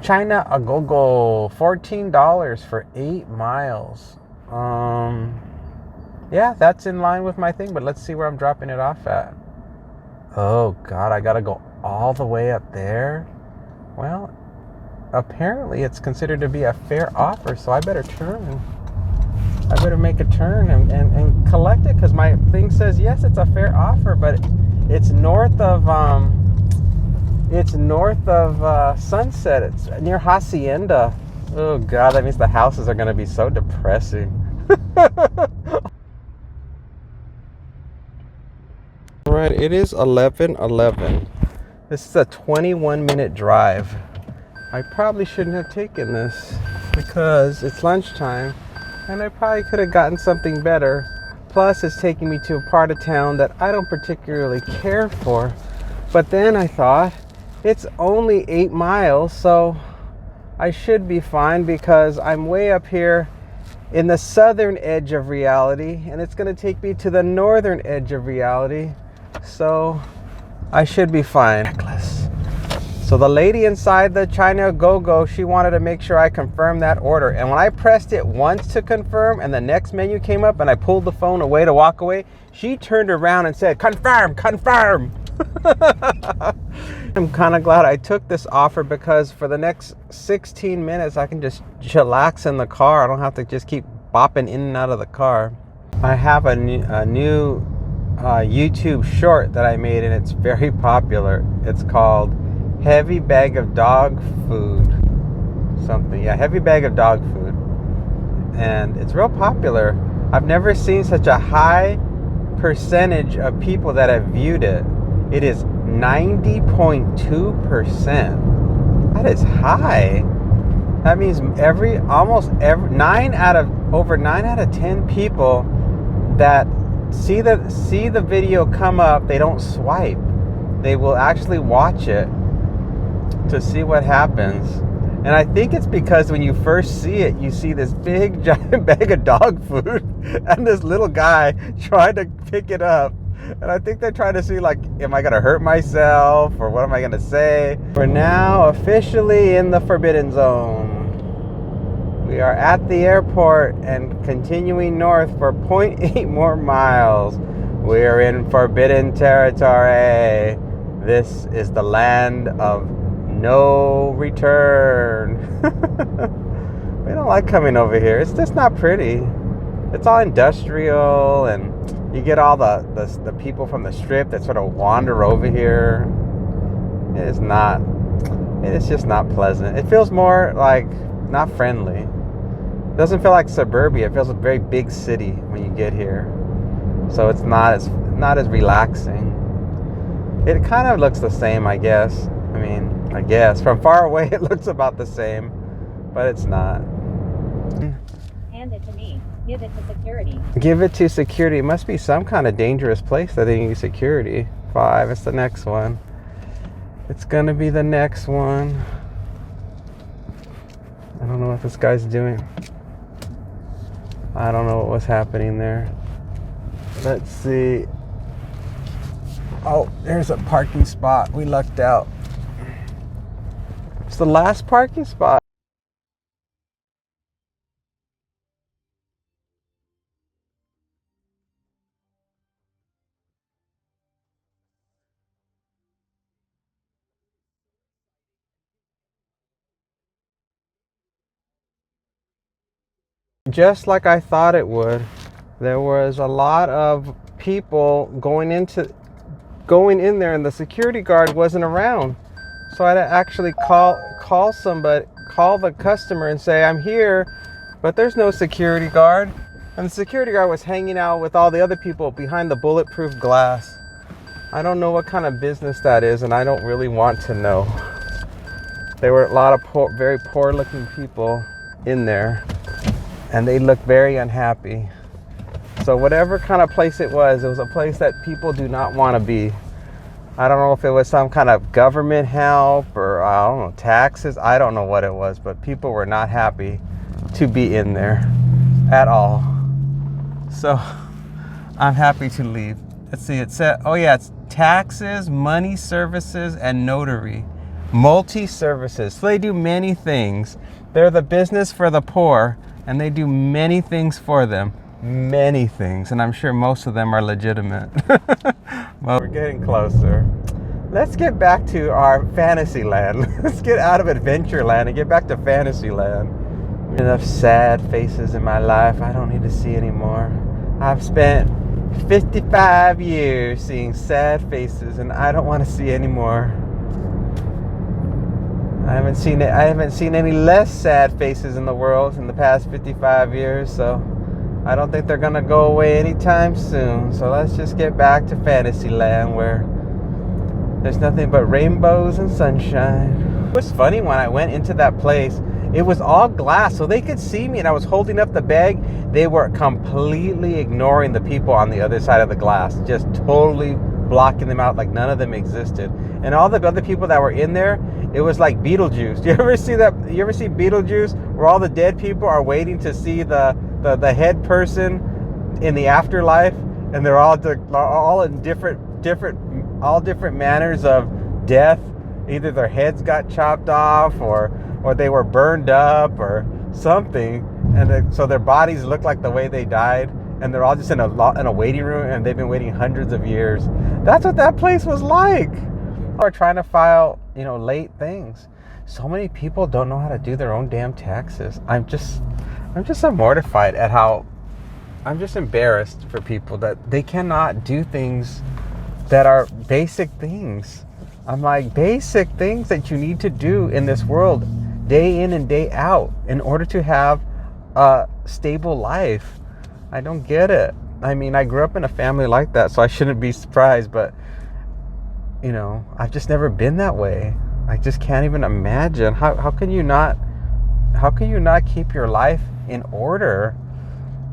China a go-go, $14 for 8 miles. Yeah, that's in line with my thing, but let's see where I'm dropping it off at. Oh, God, I gotta go all the way up there? Well, apparently it's considered to be a fair offer, so I better turn. I better make a turn and collect it because my thing says yes, it's a fair offer, but it's north of Sunset. It's near Hacienda. Oh God, that means the houses are going to be so depressing. All right, it is 11:11. This is a 21-minute drive. I probably shouldn't have taken this because it's lunchtime. And I probably could have gotten something better. Plus, it's taking me to a part of town that I don't particularly care for. But then I thought, it's only 8 miles, so I should be fine because I'm way up here in the southern edge of reality, and it's going to take me to the northern edge of reality. So I should be fine. So the lady inside the China Go-Go, she wanted to make sure I confirmed that order. And when I pressed it once to confirm and the next menu came up and I pulled the phone away to walk away, she turned around and said, confirm, confirm. I'm kind of glad I took this offer because for the next 16 minutes, I can just chillax in the car. I don't have to just keep bopping in and out of the car. I have a new YouTube short that I made, and it's very popular. It's called Heavy Bag of Dog Food. Heavy Bag of Dog Food. And it's real popular. I've never seen such a high percentage of people that have viewed it. It is 90.2%. That is high. That means over 9 out of 10 people that see the video come up, they don't swipe. They will actually watch it to see what happens. And I think it's because when you first see it, you see this big giant bag of dog food and this little guy trying to pick it up. And I think they're trying to see, like, am I going to hurt myself or what am I going to say? We're now officially in the Forbidden Zone. We are at the airport and continuing north for 0.8 more miles. We're in Forbidden Territory. This is the land of no return. We don't like coming over here. It's just not pretty. It's all industrial, and you get all the people from the strip that sort of wander over here. It is just not pleasant. It feels more like not friendly. It doesn't feel like suburbia. It feels a very big city when you get here. So it's not as relaxing. It kind of looks the same, I guess. I guess from far away it looks about the same, but it's not. Hand it to me. Give it to security. Give it to security. It must be some kind of dangerous place that they need security. 5, it's the next one. It's gonna be the next one. I don't know what this guy's doing. I don't know what was happening there. Let's see. Oh, there's a parking spot. We lucked out. It's the last parking spot. Just like I thought it would. There was a lot of people going in there, and the security guard wasn't around. So I had to actually call the customer and say, I'm here, but there's no security guard. And the security guard was hanging out with all the other people behind the bulletproof glass. I don't know what kind of business that is, and I don't really want to know. There were a lot of very poor looking people in there, and they looked very unhappy. So whatever kind of place it was a place that people do not want to be. I don't know if it was some kind of government help or, I don't know, taxes. I don't know what it was, but people were not happy to be in there at all. So I'm happy to leave. Let's see, it said, oh yeah, it's taxes, money services, and notary. Multi-services. So they do many things. They're the business for the poor, and they do many things for them. Many things, and I'm sure most of them are legitimate. Well, we're getting closer. Let's get back to our fantasy land. Let's get out of adventure land and get back to fantasy land. Enough sad faces in my life. I don't need to see anymore. I've spent 55 years seeing sad faces, and I don't want to see any more. I haven't seen any less sad faces in the world in the past 55 years, so I don't think they're gonna go away anytime soon. So let's just get back to Fantasyland, where there's nothing but rainbows and sunshine. It was funny when I went into that place. It was all glass, so they could see me, and I was holding up the bag. They were completely ignoring the people on the other side of the glass, just totally blocking them out like none of them existed. And all the other people that were in there, it was like Beetlejuice. You ever see that? You ever see Beetlejuice, where all the dead people are waiting to see the head person in the afterlife, and they're all in different manners of death. Either their heads got chopped off, or they were burned up, or something, and so their bodies look like the way they died, and they're all just in a waiting room, and they've been waiting hundreds of years. That's what that place was like. Or trying to file, late things. So many people don't know how to do their own damn taxes. I'm just so mortified at how I'm just embarrassed for people that they cannot do things that are basic things. I'm like, basic things that you need to do in this world day in and day out in order to have a stable life. I don't get it. I mean, I grew up in a family like that, so I shouldn't be surprised, but I've just never been that way. I just can't even imagine. How can you not how can you not keep your life in order?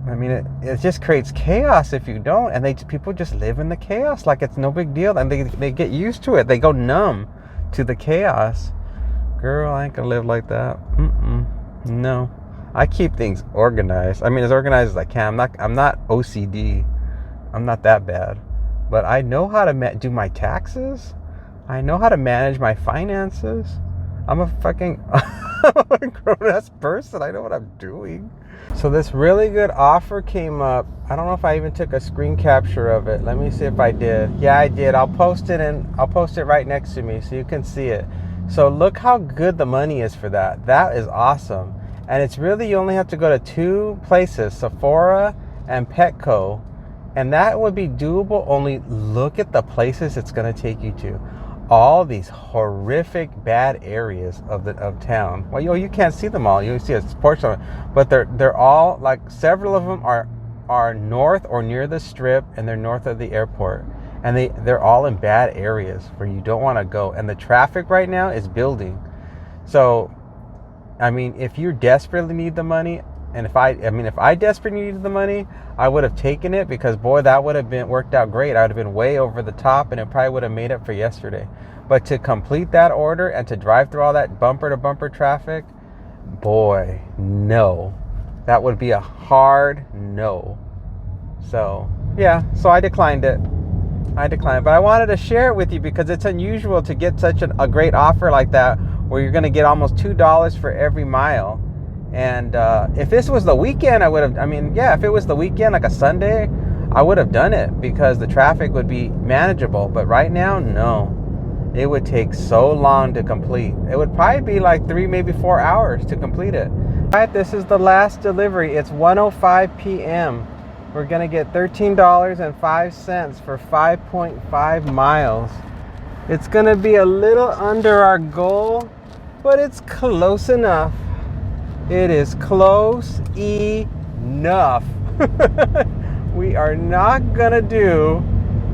I mean, it just creates chaos if you don't, and people just live in the chaos like it's no big deal, and they get used to it. They go numb to the chaos. Girl, I ain't gonna live like that. No, I keep things organized. I mean, as organized as I can. I'm not OCD. I'm not that bad, but I know how to do my taxes. I know how to manage my finances. I'm a fucking grown-ass person. I know what I'm doing. So this really good offer came up. I don't know if I even took a screen capture of it. Let me see if I did. Yeah, I did. I'll post it right next to me so you can see it. So look how good the money is for that. That is awesome. And it's really, you only have to go to 2 places, Sephora and Petco. And that would be doable. Only look at the places it's going to take you to. All these horrific bad areas of town. Well, you can't see them all. You see a portion of it, but they're all, like, several of them are north or near the strip, and they're north of the airport, and they're all in bad areas where you don't want to go. And the traffic right now is building. So, I mean, if you desperately need the money, and if I desperately needed the money, I would have taken it, because boy, that would have worked out great. I would have been way over the top, and it probably would have made up for yesterday. But to complete that order and to drive through all that bumper to bumper traffic, boy, no. That would be a hard no. So, yeah, so I declined it. But I wanted to share it with you because it's unusual to get such a great offer like that, where you're going to get almost $2 for every mile. And if this was the weekend, if it was the weekend, like a Sunday, I would have done it because the traffic would be manageable. But right now, no. It would take so long to complete. It would probably be like 3, maybe 4 hours to complete it. All right, this is the last delivery. It's 1:05 p.m. We're going to get $13.05 for 5.5 miles. It's going to be a little under our goal, but it's close enough. It is close enough. We are not going to do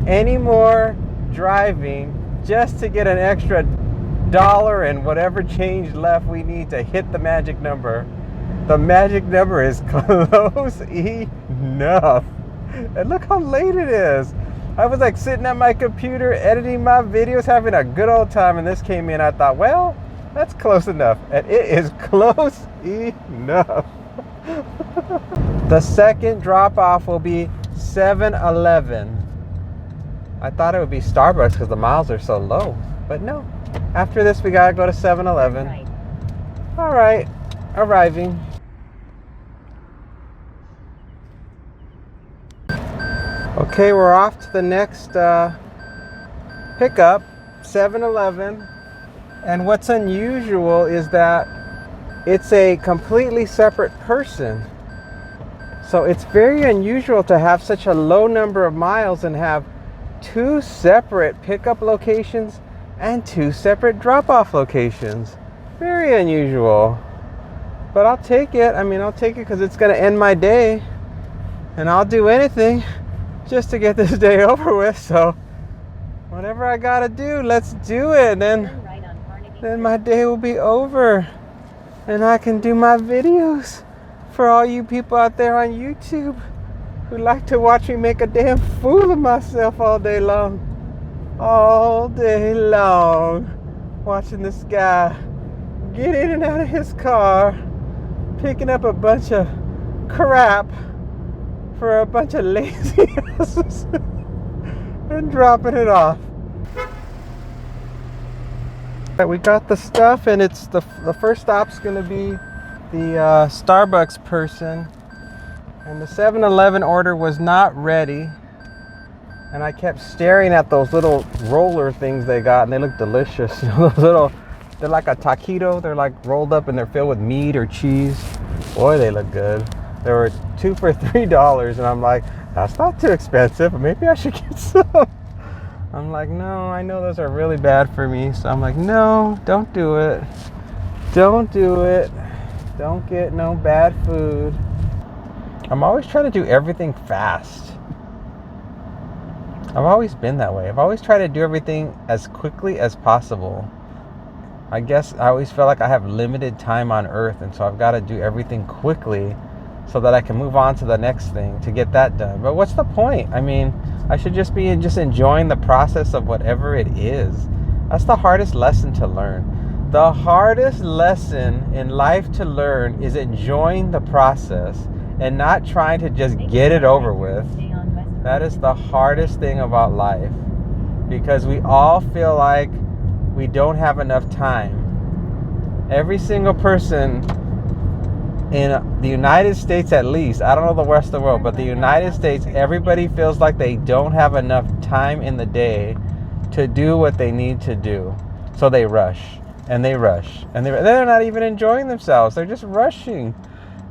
any more driving just to get an extra $1 and whatever change left we need to hit the magic number. The magic number is close enough. And look how late it is. I was like sitting at my computer editing my videos, having a good old time, and this came in. I thought, well, that's close enough. And it is close enough. The second drop off will be 7-Eleven. I thought it would be Starbucks because the miles are so low. But no. After this, we gotta go to 7-Eleven. Right. All right. Arriving. Okay, we're off to the next pickup, 7-Eleven. And what's unusual is that it's a completely separate person. So it's very unusual to have such a low number of miles and have 2 separate pickup locations and 2 separate drop-off locations. Very unusual. But I'll take it. I'll take it because it's going to end my day. And I'll do anything just to get this day over with. So whatever I got to do, let's do it. Then my day will be over. And I can do my videos for all you people out there on YouTube who like to watch me make a damn fool of myself all day long. All day long. Watching this guy get in and out of his car, picking up a bunch of crap for a bunch of lazy asses and dropping it off. We got the stuff, and it's the first stop's gonna be the Starbucks person, and the 7-Eleven order was not ready, and I kept staring at those little roller things they got, and they look delicious. They're like a taquito. They're like rolled up and they're filled with meat or cheese. Boy, they look good. There were 2 for $3, and I'm like, that's not too expensive. Maybe I should get some. I'm like, no, I know those are really bad for me. So I'm like, no, don't do it. Don't do it. Don't get no bad food. I'm always trying to do everything fast. I've always been that way. I've always tried to do everything as quickly as possible. I guess I always feel like I have limited time on earth, and so I've got to do everything quickly so that I can move on to the next thing to get that done. But what's the point? I mean, I should just be enjoying the process of whatever it is. That's the hardest lesson to learn. The hardest lesson in life to learn is enjoying the process and not trying to just get it over with. That is the hardest thing about life, because we all feel like we don't have enough time. Every single person in the United States, at least, I don't know the rest of the world, but the United States, everybody feels like they don't have enough time in the day to do what they need to do. So they rush and they rush and they're not even enjoying themselves. They're just rushing.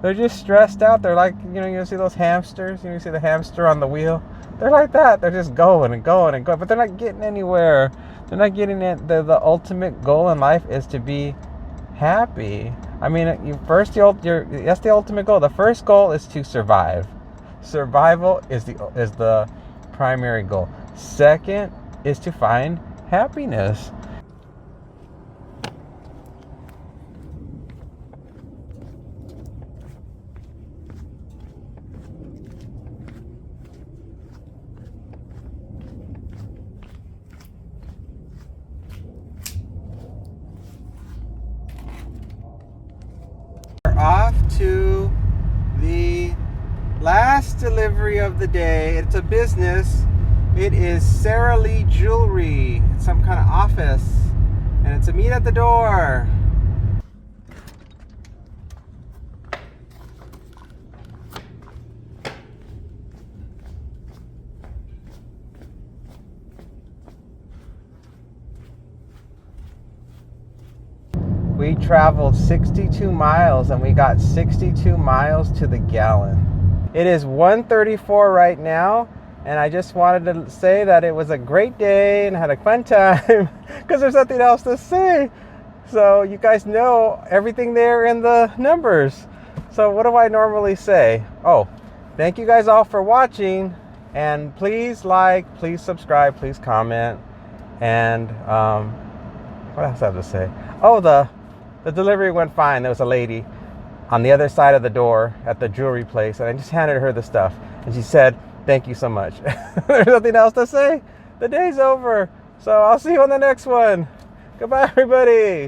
They're just stressed out. They're like, you see those hamsters? You see the hamster on the wheel? They're like that. They're just going and going and going, but they're not getting anywhere. They're not getting it. The ultimate goal in life is to be happy. I mean, that's the ultimate goal. The first goal is to survive. Survival is the primary goal. Second is to find happiness. Off to the last delivery of the day. It's a business. It is Sara Lee Jewelry. It's some kind of office, and it's a meet at the door. We traveled 62 miles and we got 62 miles to the gallon. It is 1:34 right now, and I just wanted to say that it was a great day and had a fun time because there's nothing else to say. So you guys know everything there in the numbers. So what do I normally say? Oh, thank you guys all for watching, and please like, please subscribe, please comment, and what else I have to say? Oh, the delivery went fine. There was a lady on the other side of the door at the jewelry place, and I just handed her the stuff, and she said, "Thank you so much." There's nothing else to say. The day's over. So I'll see you on the next one. Goodbye, everybody.